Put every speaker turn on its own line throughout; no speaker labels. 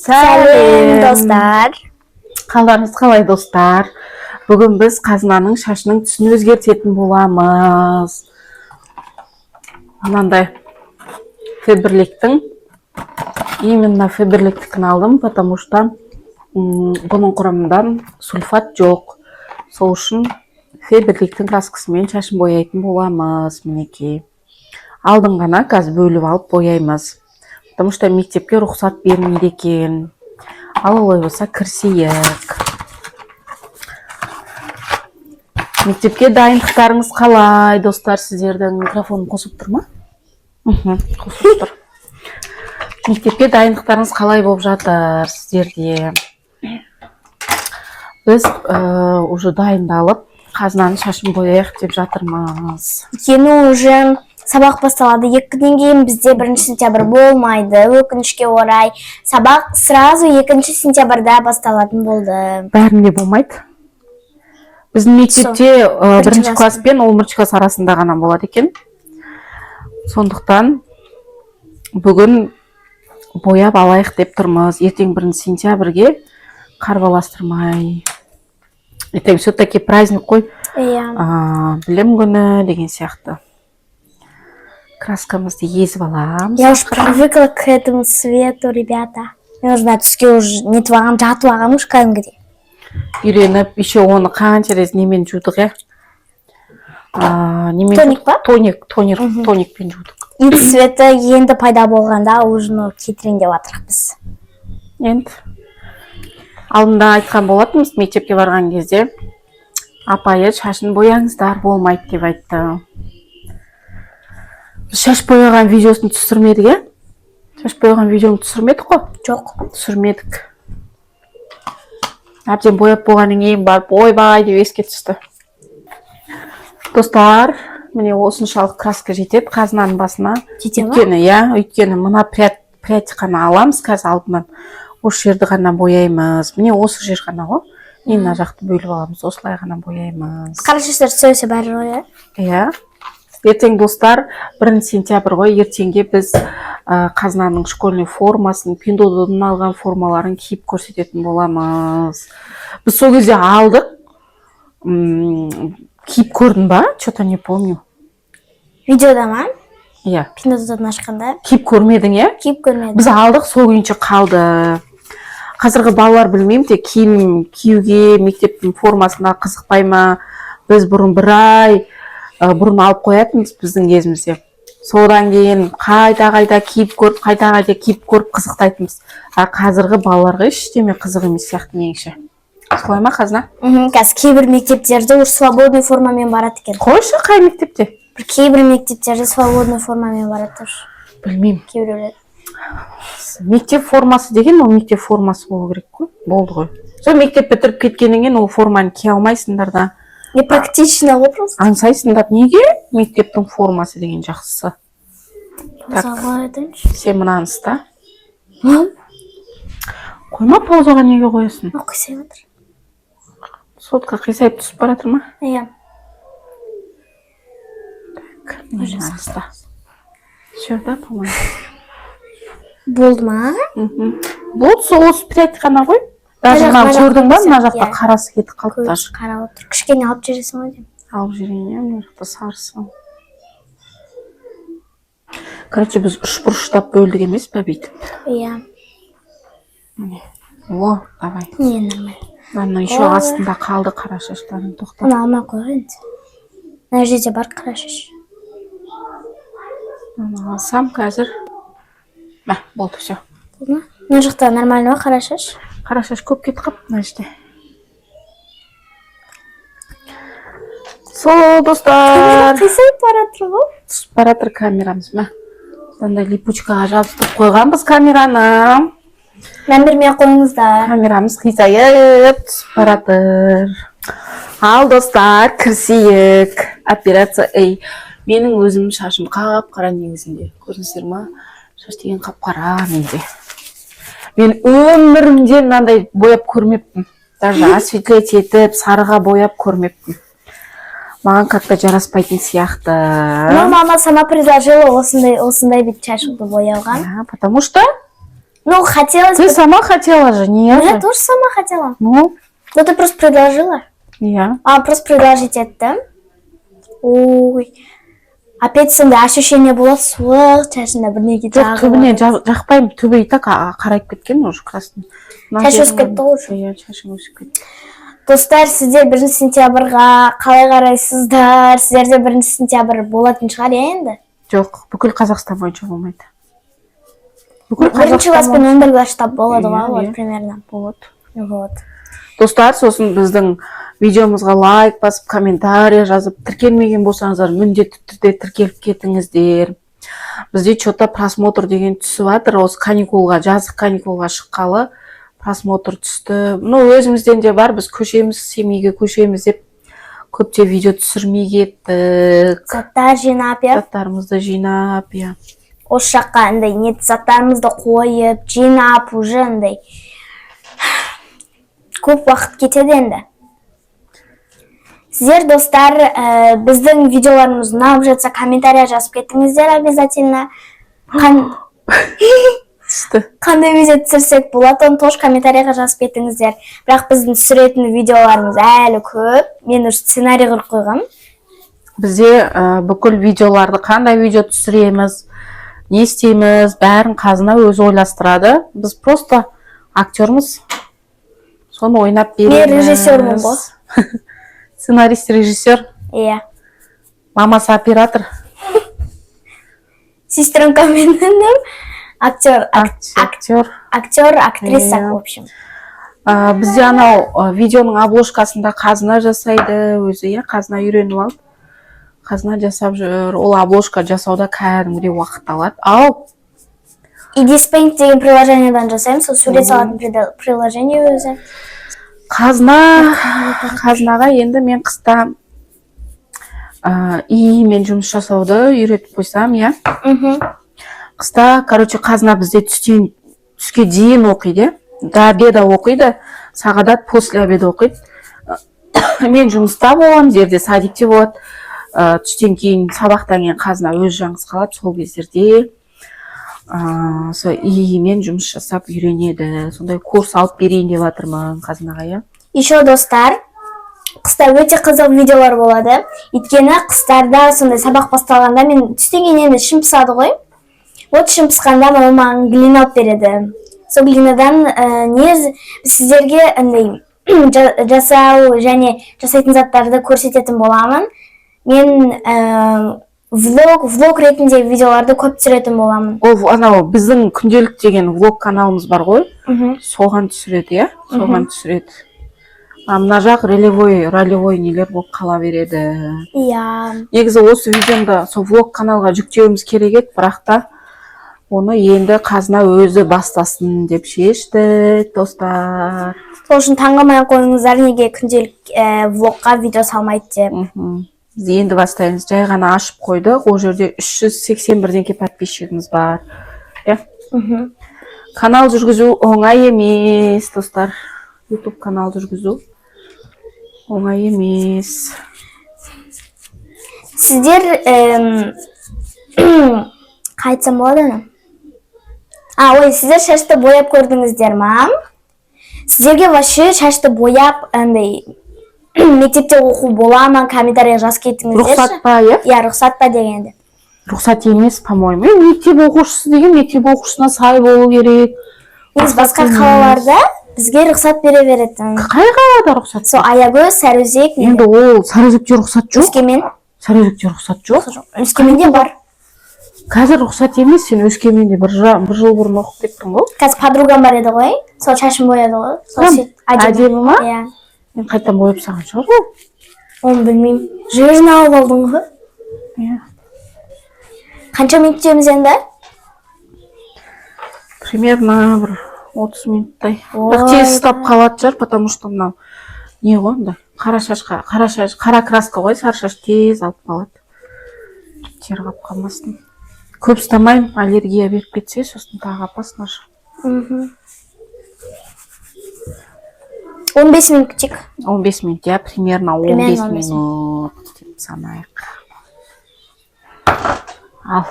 Сәлем достар.
Қалдарыңыз қалай достар? Бүгін біз қазынаның шашының түсін өзгертетін боламыз. Мынандай фаберликтің, именно фаберликтікін алдым, потому что бұның құрамында сульфат жоқ. Сол үшін фаберликтің краскасымен шашын бояйтын боламыз. Мінекей. Алдын ғана қазір бөліп алып бояймыз. Потому что мектепке рұқсат бермейді екен. Ал олай болса кірісейік. Мектепке дайындықтарыңыз қалай, достар? Сіздердің микрофон қосып тұр ма? Қосып тұр. Мектепке дайындықтарыңыз қалай болып жатыр сіздерде? Біз уже дайындалып, қазынаның шашын бояйық деп жатырмыз.
Өйткені уже сабақ басталады. 2 күннен кейін бізде 1 сентябрь болмайды. Өкінішке орай. Сабақ сразу 2 сентябрьда басталатын болды.
Бәрінде болмайды. Біздің мектепте 1 класс пен 11 класс арасында ғана болады екен. Сондықтан бүгін бояп алайық деп тұрмыз. Ертең 1 сентябрьге қарбаластырмай. Ертең все-таки праздник қой. Білім күні деген сияқты. Краскамызды езіп аламыз.
Я уж привыкла к этому цвету, ребята. Мне нужно түске уже нетіп ағам, жатып ағам уж кәдімгідей.
Үйреніп, еще оны қанша рет немен жудық, е?
Тоник па?
Тоникпен жудық.
И цветі енді пайда болғанда уже кетірейін деп жатырмыз біз.
Енді. Алдында айтқан болатынбыз, мектепке барған кезде апайы шашын бояңыздар, болмайды деп айтты. Шаш бояған видеосын түсірмедік, е? Шаш бояған видеоны түсірмедік қой?
Жоқ.
Түсірмедік. Әбден бояп болғаннан кейін барып ойбай деп еске түсті. Достар, міне осыншалық краска жетеді қазынаның басына.
Жете ма?
Өйткені мына прядь қана аламыз қазір алдынан. Осы жерді ғана бояймыз. Міне осы жер ғана ғой. Мына жақты бөліп аламыз. Осылай ғана бояймыз.
Қара шаштар түсірсе бәрі ғой,
иә? Ертең достар, 1 сентябрь ғой, ертеңге біз қазынаның школьный формасын, пиндодың алған формаларын киіп көрсететін боламыз. Біз сол кезде алдық. Киіп көрдің ба? Что-то не помню.
Видеода ма?
Иә.
Пиндодың ашқанда.
Киіп көрмедің, е?
Киіп көрмедім.
Біз алдық, сол күйінше қалды. Қазіргі балалар білмеймін, те киім киюге мектептің формасына қызықпай ма? Біз бұрын 1 ай бұрын алып қоятынбыз біздің кезімізде. Содан кейін қайта киіп көріп, киіп көріп қызықтайтынбыз. Қазіргі балаларға ештеме қызық емес сияқты меніңше. Солай ма, қазына?
Қазір кейбір мектептерде уж свободный формамен барады екен.
Қойшы, қай мектепте?
Кейбір мектептерде свободный формамен барады.
Білмеймін.
Кейбіреулер.
Мектеп формасы деген ол мектеп формасы болу керек қой. Болды ғой. Сол мектеп бітіріп кеткеннен кейін ол форманы кие алмайсыңдар да.
Непрактично ғой просто.
Аңсайсыңдар, неге? Мектептің формасы деген жақсысы. Сен мынаны ұста. Қойма, паузаға неге қоясың?
Қойсай отыр.
Сотқа қисайып түсіп баратыр ма?
Иә.
Так, мынаны ұста. Все, да, по-моему.
Болды ма?
Болды, сол осы прядь қана ғой. Даже мына көрдің ба, мына жақта қарасы кетіп қалды даже.
Қарап отыр. Кішкене алып жүресің ғой деймін.
Алып жүрейін, мына жақта сарысы. Короче, біз 3 бұрыштап бөлдік емес пе бүйтіп?
Иә.
О, давай.
Не, нормально.
Мына еще астында қалды қара шаштарын, тоқта.
Оны алмай қойған енді. Мына жерде бар қара шаш.
Оны алсам қазір. Болды, все.
Болды ма? Мына жақта нормально ма қара шаш?
Қара шаш көп кетіп қалып мына жерде. Сол, достар.
Қисайып баратыр ғой.
Түсіп баратыр камерамыз. Сондай липучкаға жабыстырып қойғанбыз камераны.
Мән бермей қойыңыздар.
Камерамыз қисайып түсіп баратыр. Ал, достар, кірісейік. Операция эй. Менің өзім шашым қап-қара негізінде. Көрдіңіздер ма? Шаш деген қап-қара менде. Мен өмірімде мынандай бояп көрмеппін. Даже осветлять етіп, сарыға бояп көрмеппін. Маған как-то жараспайтын сияқты.
Ну, мама сама предложила осындай бүйтіп шашымды бояуға.
Потому что
Ну, хотелось
Ты
бы...
сама хотела же,
Ну,
нет?
я тоже сама хотела.
Ну,
Ну, ты просто предложила.
иә.
А, просто предложить это. Ой. Опять сондай ощущение болады, суық, шашында бірдеңе
Жоқ, түбіне жақпаймын. Түбі и так қарайып кеткен уже красный.
Шаш өсіп кетті ғой уже.
Иә, шашым өсіп кетті.
Достар, сіздер 1 сентябрьға қалай қарайсыздар? Сіздерде 1 сентябрь болатын шығар, енді?
Жоқ, бүкіл Қазақстан бойынша болмайды. Бүкіл
1 класс пен 11 класста болады ғой,
Иә,
вот
иә.
примерно.
болады.
Вот.
Достар, сосын біздің видеомызға лайк басып, комментарий жазып, тіркелмеген болсаңыздар, міндетті түрде тіркеліп кетіңіздер. Бізде что-то просмотр деген түсіп жатыр, осы каникулға, жазық каникулға шыққалы просмотр түсті. Ну, өзімізден де бар, біз көшеміз, семейге көшеміз деп көптеп видео түсірмей кеттік.
Заттар жинап, иә.
Заттарымызды жинап, иә.
Осы жаққа андай нет заттарымызды қойып, жинап, уже андай көп уақыт кетеді енді. Сіздер, достар, біздің видеоларымыз ұнап жатса, комментария жазып кетіңіздер обязательно. Қандай видео түсірсек болады, оны тоже комментарияға жазып кетіңіздер. Бірақ біздің түсіретін видеоларымыз әлі көп. Мен уже сценарий құрып қойғам.
Бізде бүкіл видеоларды қандай видео түсіреміз, не істейміз, бәрін Қазына өзі ойластырады. Біз просто актермыз. Соны ойнап береміз.
Мен режиссермін ғой.
Сценарист, режиссер.
Иә.
Мамасы оператор.
Сестренка менің актер, актриса, в общем.
Бізде анау видеоның обложкасында Қазына жасайды өзі, иә, Қазына үйреніп алды. Қазына жасап жүр, ол обложка жасауда кәдімгідей уақыт алады. Ал
Edispaint деген приложениедан жасаймын, сол сурет салатын приложение өзі.
Қазынаға енді мен қыста иімен жұмыс жасауды үйретіп қойсам, иә. Қыста, короче, Қазына бізде түске дейін оқиды, до обеда оқиды, сағадат после обеда оқиды. Мен жұмыста боламын, жерде садикте болады. Түстен кейін, сабақтан кейін Қазына өз жаңыз қалады, сол кездерде иімен жұмыс жасап үйренеді. Сондай курс алып берейін деп жатырмын Қазынаға, иә.
Еще, достар, қыста өте қызық видеолар болады. Өйткені қыстарда сондай сабақ басталғанда мен түстен кейін енді ішім пысады ғой. Вот ішім пысқанда маған глина алып береді. Сол глинадан сіздерге жасау және жасайтын заттарды көрсететін боламын. Мен влог ретінде видеоларды көп түсіретін боламын.
Ол анау біздің күнделік деген влог каналымыз бар ғой. Соған түсіреді, иә? Соған түсіреді. Мына жақ ролевой нелер болып қала береді.
Иә.
Негізі осы видеомда сол влог каналға жүктеуіміз керек еді, бірақ та оны енді Қазына өзі бастасын деп шешті, достар.
Сол үшін таңғамай қойыңыздар, неге күнделік влогқа видео салмайды деп.
Біз енді бастаймыз. Жай ғана ашып қойдық. Ол жерде 381 подписчигіміз бар. Канал жүргізу оңай емес, достар. YouTube канал жүргізу оңай емес.
Сіздер қайтсам болады? Ой, сіздер шашты бояп көрдіңіздер ма? Сіздерге вообще шашты бояп мектепте оқу бола ма? Комментария жазып кетіңіздерші.
Рұқсат па, иә?
Иә, рұқсат па дегенде.
Рұқсат емес, по-моему. Мектеп оқушысы деген мектеп оқушысына сай болу керек.
Басқа қалаларда бізге рұқсат бере беретін.
Қай қалада рұқсат?
Сол Аягөз, Сарыөзек.
Енді ол Сарыөзекте рұқсат жоқ.
Өскемен.
Сарыөзекте рұқсат жоқ.
Өскеменде бар.
Қазір рұқсат емес, сен Өскеменде бір жыл бұрын оқып кеттің ғой.
Қазір подругам бар еді ғой. Сол шашын бояды ғой.
Әдемі ма?
Иә.
Мен қайтадан бояп саған шығар ғой.
Оны білмеймін. Жүйежін алып алдың ғой.
Иә.
Қанша минут жетеміз енді?
Примерно бір 30 минуттай. Бірақ тез ұстап қалады шығар, потому что мынау не ғой онда? Қара краска ғой, сары шаш тез алып қалады. Тер қап қалмасын. Көп ұстамаймын, аллергия беріп кетсе, сосын тағы апасын ашы.
15 минут тек.
15 минут, иә, примерно 15 минут деп санайық. Ал,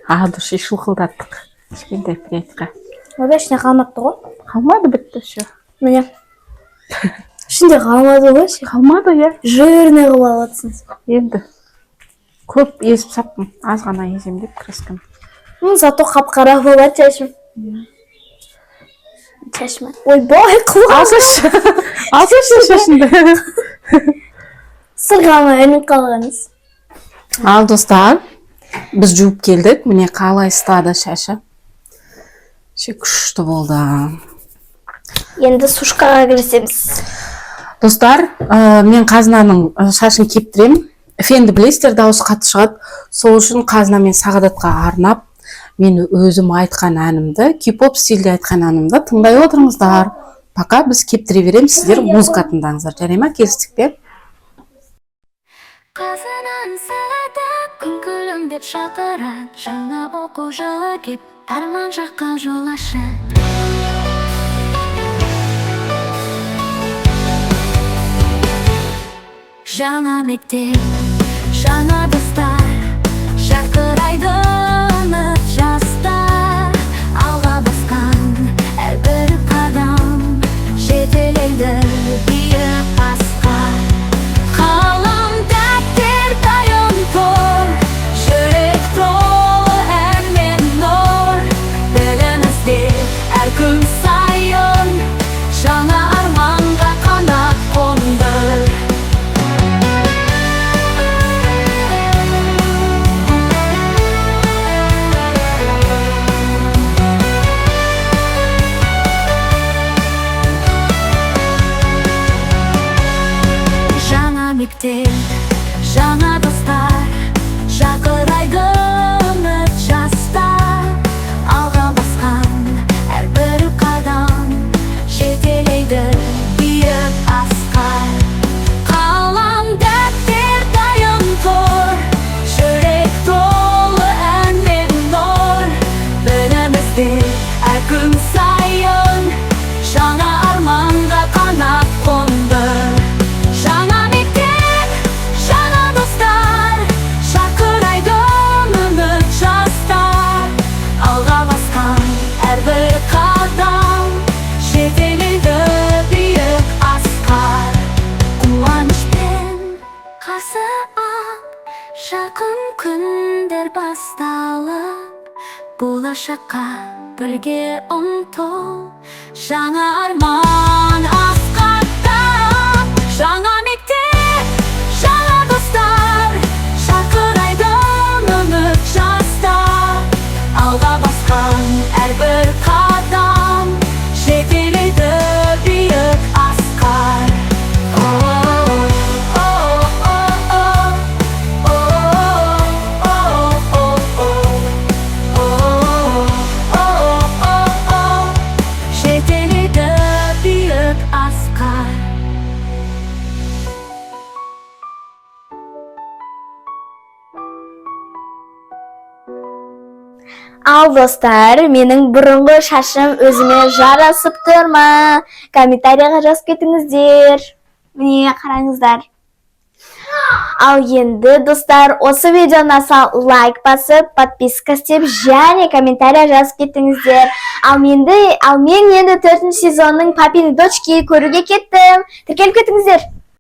дұрыс шылқылдаттық. Кішкентай приятқа.
ойбай ішіне қалмапты ғой.
Қалмады, бітті ше.
Міне. Ішінде қалмады ғой.
Қалмады, иә.
Жирный қылып алып жатсыңыз.
Енді көп езіп саптым, аз ғана езем деп кіріскім.
Зато қап-қара болады шашым. Шашыма. Ойбай, қылған.
Алсашы шашынды.
Сырғама өніп қалғаныз.
Ал достар, біз жуып келдік. Міне қалай стады шашы. Күшті болды.
Енді сушкаға кірісеміз.
Достар, мен Қазынаның шашын кептірем. Фенді білесіздер, дауысы қатты шығады. Сол үшін Қазына мен Сағадатқа арнап, мен өзім айтқан әнімді, кей-поп стилде айтқан әнімді тыңдай отырыңыздар. Пока біз кептіре береміз, сіздер музыка тыңдаңыздар. Жарай ма, келістік пе?
Қазынан Сағадат күн күлімдеп шақырады, жаңа оқу жылы кеп, арман жаққа жол ашады. Жаңа мектеп, жаңа достар, шақырайды үміт жастар. Алға басқан әрбір қадам, жетелейді биік асқар. Қалам, дәптер, дайын тұр, жүрек толы ән мен нұр. Білім іздеп әр күн сайын, жаңа арманға қанат қондыр. Мектеп, жаңа достар, шақырайды үміт жастар. Алға басқан әрбір қадам, жетелейді биік асқар. Қалам, дәптер, дайын тұр, жүрек толы ән мен нұр. Білім іздеп әр күн сайын, жаңа арманға қанат қондыр. Жақын күндер басталып, болашаққа бірге ұмтыл. Жаңа арман асқақтап, жаңа мектеп, жаңа достар, шақырайды үміт жастар. Алға басқан әрбір қадам, жетелейді биік асқар.
Ал достар, менің бұрынғы шашым өзіме жарасып тұр ма? Комментарияға жазып кетіңіздер. Міне қараңыздар. Ал енді достар, осы видео ұнаса лайк басып, подписка істеп, және комментария жазып кетіңіздер. Ал мен енді 4-ші сезонның папины дочки көруге кеттім. Тіркеліп кетіңіздер.